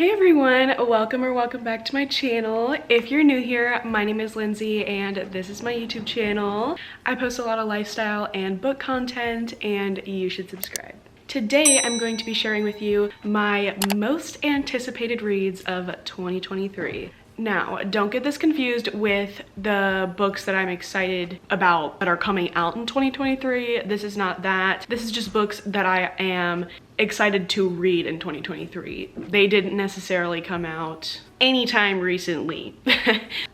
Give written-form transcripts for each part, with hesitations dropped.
Hey everyone, welcome back to my channel. If you're new here, my name is Lindsay and this is my YouTube channel. I post a lot of lifestyle and book content and you should subscribe. Today I'm going to be sharing with you my most anticipated reads of 2023. Now, don't get this confused with the books that I'm excited about that are coming out in 2023. This is not that. This is just books that I am excited to read in 2023. They didn't necessarily come out anytime recently.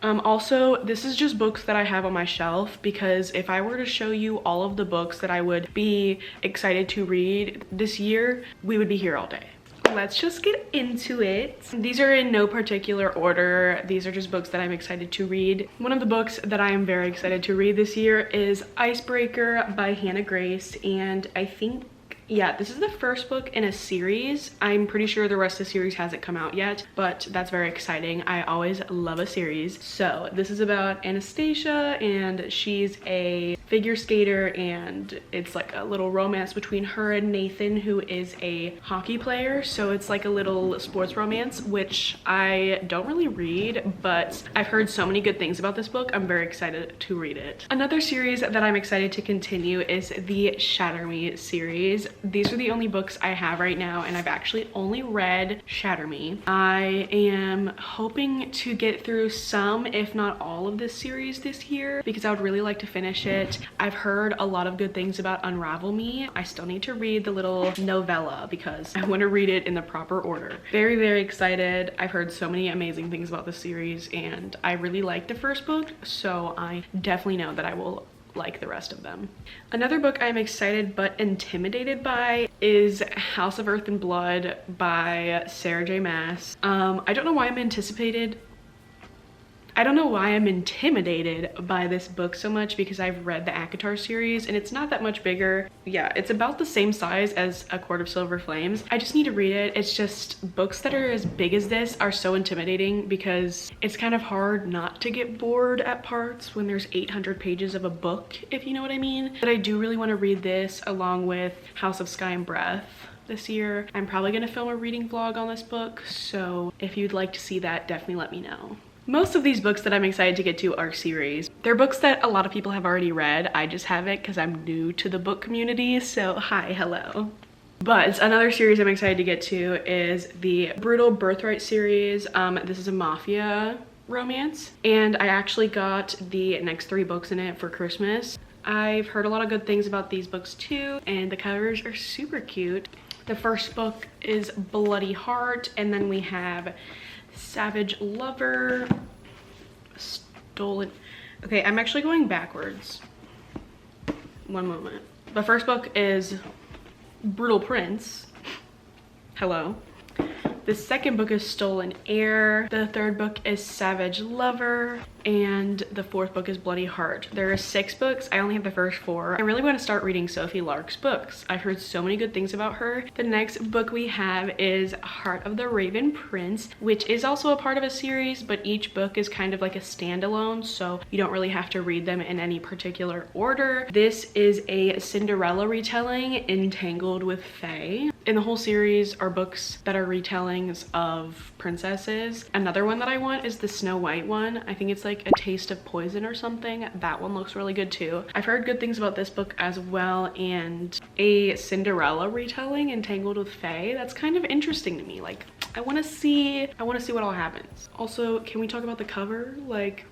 Also, this is just books that I have on my shelf because if I were to show you all of the books that I would be excited to read this year, we would be here all day. Let's just get into it. These are in no particular order. These are just books that I'm excited to read. One of the books that I am very excited to read this year is Icebreaker by Hannah Grace, and I think this is the first book in a series. I'm pretty sure the rest of the series hasn't come out yet, but that's very exciting. I always love a series. So this is about Anastasia, and she's a figure skater, and it's like a little romance between her and Nathan, who is a hockey player. So it's like a little sports romance, which I don't really read, but I've heard so many good things about this book. I'm very excited to read it. Another series that I'm excited to continue is the Shatter Me series. These are the only books I have right now, and I've actually only read Shatter Me. I am hoping to get through some, if not all, of this series this year because I would really like to finish it. I've heard a lot of good things about Unravel Me. I still need to read the little novella because I want to read it in the proper order. Very, very excited. I've heard so many amazing things about the series, and I really liked the first book, so I definitely know that I will like the rest of them. Another book I'm excited but intimidated by is House of Earth and Blood by Sarah J. Maas. I don't know why I'm intimidated by this book so much because I've read the ACOTAR series and it's not that much bigger. Yeah, it's about the same size as A Court of Silver Flames. I just need to read it. It's just books that are as big as this are so intimidating because it's kind of hard not to get bored at parts when there's 800 pages of a book, if you know what I mean. But I do really want to read this along with House of Sky and Breath this year. I'm probably gonna film a reading vlog on this book, so if you'd like to see that, definitely let me know. Most of these books that I'm excited to get to are series. They're books that a lot of people have already read. I just haven't because I'm new to the book community, so hi, hello. But another series I'm excited to get to is the Brutal Birthright series. This is a mafia romance, and I actually got the next 3 books in it for Christmas. I've heard a lot of good things about these books too, and the covers are super cute. The first book is Bloody Heart, and then we have Savage Lover, Stolen. Okay, I'm actually going backwards. One moment. The first book is Brutal Prince. Hello. The second book is Stolen Heir. The third book is Savage Lover. And the fourth book is Bloody Heart. There are 6 books. I only have the first 4. I really want to start reading Sophie Lark's books. I've heard so many good things about her. The next book we have is Heart of the Raven Prince, which is also a part of a series, but each book is kind of like a standalone, so you don't really have to read them in any particular order. This is a Cinderella retelling, Entangled with Fae. In the whole series are books that are retellings of princesses. Another one that I want is the Snow White one. I think it's like A Taste of Poison or something. That one looks really good too. I've heard good things about this book as well, and a Cinderella retelling, Entangled with Fae. That's kind of interesting to me. Like, I want to see what all happens. Also, can we talk about the cover? Like,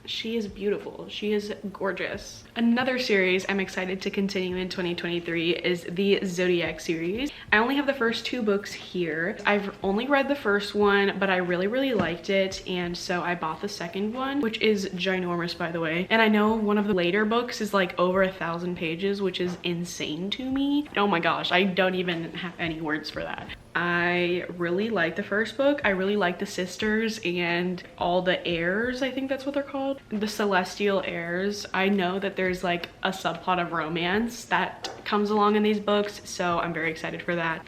she is beautiful. She is gorgeous. Another series I'm excited to continue in 2023 is the Zodiac series. I only have the first 2 books here. I've only read the first one, but I really liked it, and so I bought the second one, which is ginormous, by the way. And I know one of the later books is like over 1,000 pages, which is insane to me. Oh my gosh, I don't even have any words for that. I really like the first book. I really like the sisters and all the heirs, I think that's what they're called. The Celestial Heirs. I know that there's like a subplot of romance that comes along in these books, so I'm very excited for that.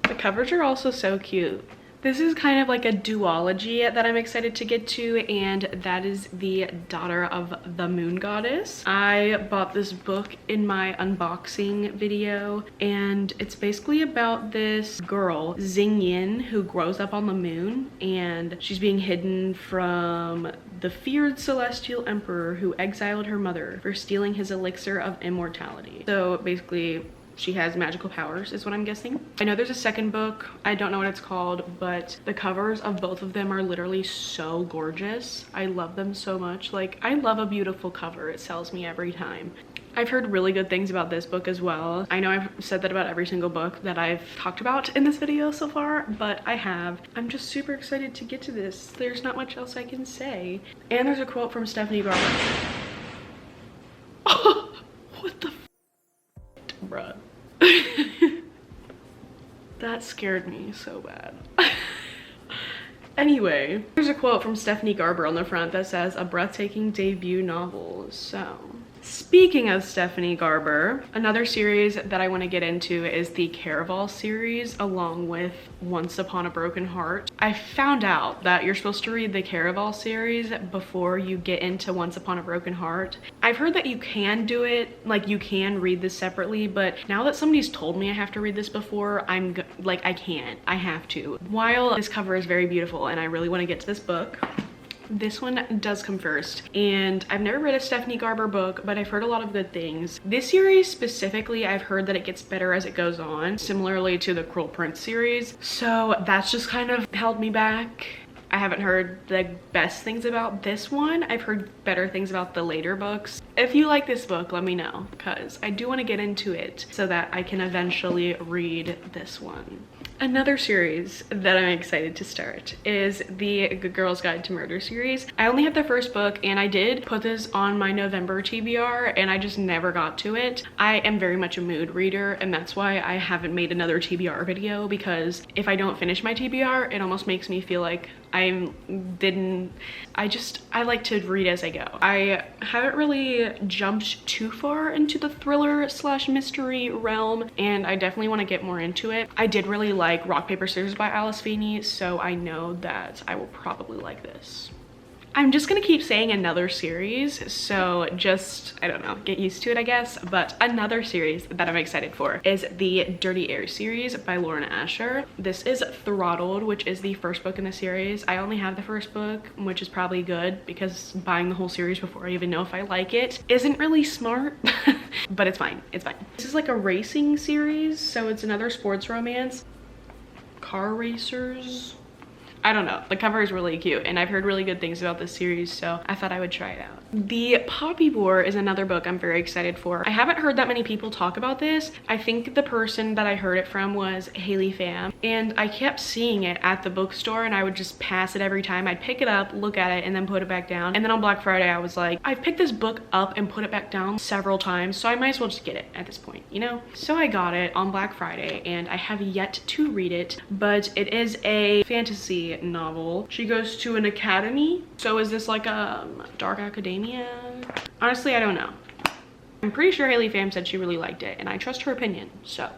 The covers are also so cute. This is kind of like a duology that I'm excited to get to, and that is The Daughter of the Moon Goddess. I bought this book in my unboxing video, and it's basically about this girl, Xingyin, who grows up on the moon, and she's being hidden from the feared celestial emperor who exiled her mother for stealing his elixir of immortality. So basically, she has magical powers is what I'm guessing. I know there's a second book. I don't know what it's called, but the covers of both of them are literally so gorgeous. I love them so much. Like, I love a beautiful cover. It sells me every time. I've heard really good things about this book as well. I know I've said that about every single book that I've talked about in this video so far, but I have. I'm just super excited to get to this. There's not much else I can say. And there's a quote from Stephanie Garber. Oh, what the bruh. That scared me so bad. Anyway, there's a quote from Stephanie Garber on the front that says, "A breathtaking debut novel." So, speaking of Stephanie Garber, another series that I want to get into is the Caraval series along with Once Upon a Broken Heart. I found out that you're supposed to read the Caraval series before you get into Once Upon a Broken Heart. I've heard that you can do it, like you can read this separately, but now that somebody's told me I have to read this before, I can't. I have to. While this cover is very beautiful and I really want to get to this book, this one does come first, and I've never read a Stephanie Garber book, but I've heard a lot of good things. This series specifically, I've heard that it gets better as it goes on, similarly to the Cruel Prince series, so that's just kind of held me back. I haven't heard the best things about this one. I've heard better things about the later books. If you like this book, let me know, because I do want to get into it so that I can eventually read this one. Another series that I'm excited to start is the Good Girls Guide to Murder series. I only have the first book, and I did put this on my November TBR, and I just never got to it. I am very much a mood reader, and that's why I haven't made another TBR video, because if I don't finish my TBR, it almost makes me feel like I like to read as I go. I haven't really jumped too far into the thriller / mystery realm, and I definitely want to get more into it. I did really like Rock, Paper, Scissors by Alice Feeney, so I know that I will probably like this. I'm just gonna keep saying another series, so just, I don't know, get used to it, I guess. But another series that I'm excited for is the Dirty Air series by Lauren Asher. This is Throttled, which is the first book in the series. I only have the first book, which is probably good, because buying the whole series before I even know if I like it isn't really smart, but it's fine, it's fine. This is like a racing series, so it's another sports romance. Car racers? I don't know. The cover is really cute, and I've heard really good things about this series, so I thought I would try it out. The Poppy War is another book I'm very excited for. I haven't heard that many people talk about this. I think the person that I heard it from was Haley Pham, and I kept seeing it at the bookstore, and I would just pass it every time. I'd pick it up, look at it, and then put it back down. And then on Black Friday, I was like, I've picked this book up and put it back down several times, so I might as well just get it at this point, you know? So I got it on Black Friday, and I have yet to read it, but it is a fantasy novel. She goes to an academy. So is this like a dark academia? Honestly, I don't know. I'm pretty sure Haley Pham said she really liked it, and I trust her opinion, so.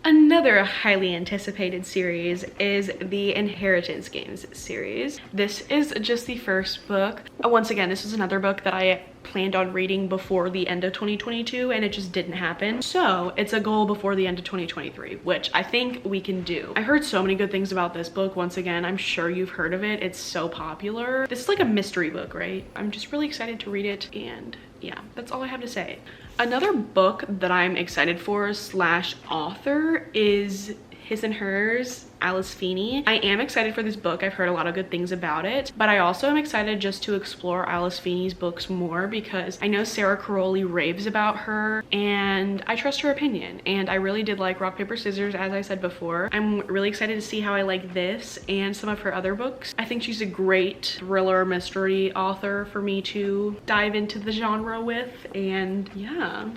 Another highly anticipated series is the Inheritance Games series. This is just the first book. Once again, this is another book that I planned on reading before the end of 2022, and it just didn't happen. So it's a goal before the end of 2023, which I think we can do. I heard so many good things about this book. Once again, I'm sure you've heard of it. It's so popular. This is like a mystery book, right? I'm just really excited to read it, and yeah, that's all I have to say. Another book that I'm excited for / author is His and Hers, Alice Feeney. I am excited for this book. I've heard a lot of good things about it, but I also am excited just to explore Alice Feeney's books more, because I know Sarah Caroli raves about her, and I trust her opinion. And I really did like Rock, Paper, Scissors, as I said before. I'm really excited to see how I like this and some of her other books. I think she's a great thriller mystery author for me to dive into the genre with, and yeah.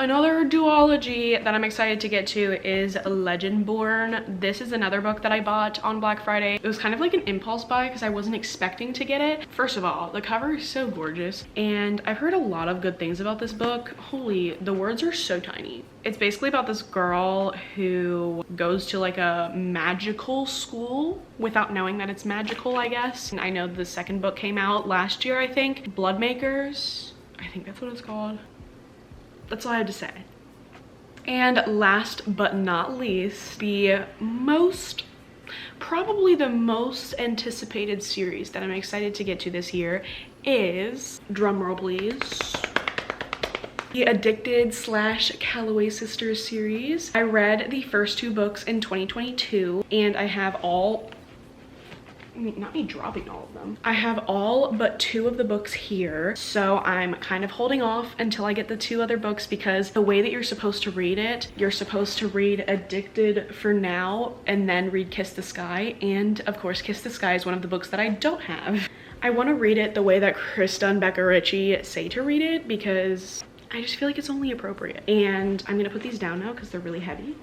Another duology that I'm excited to get to is Legendborn. This is another book that I bought on Black Friday. It was kind of like an impulse buy because I wasn't expecting to get it. First of all, the cover is so gorgeous and I've heard a lot of good things about this book. Holy, the words are so tiny. It's basically about this girl who goes to like a magical school without knowing that it's magical, I guess. And I know the second book came out last year, I think. Bloodmakers, I think that's what it's called. That's all I have to say. And last but not least, probably the most anticipated series that I'm excited to get to this year is, drumroll please, the Addicted / Calloway Sisters series. I read the first 2 books in 2022 and I have all, not me dropping all of them. I have all but 2 of the books here. So I'm kind of holding off until I get the 2 other books because the way that you're supposed to read it, you're supposed to read Addicted for now and then read Kiss the Sky. And of course, Kiss the Sky is one of the books that I don't have. I want to read it the way that Krista and Becca Ritchie say to read it because I just feel like it's only appropriate. And I'm gonna put these down now because they're really heavy.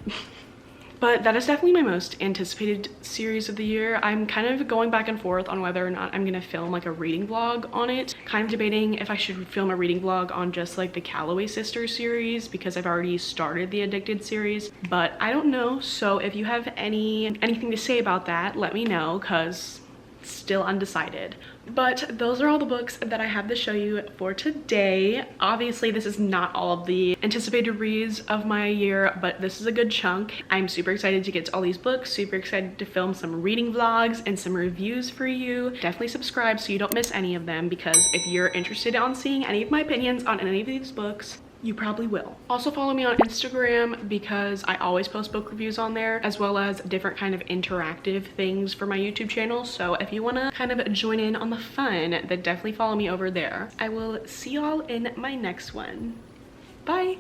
But that is definitely my most anticipated series of the year. I'm kind of going back and forth on whether or not I'm gonna film like a reading vlog on it. Kind of debating if I should film a reading vlog on just like the Calloway Sisters series because I've already started the Addicted series, but I don't know. So if you have anything to say about that, let me know because still undecided. But those are all the books that I have to show you for today. Obviously this is not all of the anticipated reads of my year, but this is a good chunk. I'm super excited to get to all these books, super excited to film some reading vlogs and some reviews for you. Definitely subscribe so you don't miss any of them because if you're interested in seeing any of my opinions on any of these books, you probably will. Also follow me on Instagram because I always post book reviews on there as well as different kind of interactive things for my YouTube channel. So if you want to kind of join in on the fun, then definitely follow me over there. I will see y'all in my next one. Bye.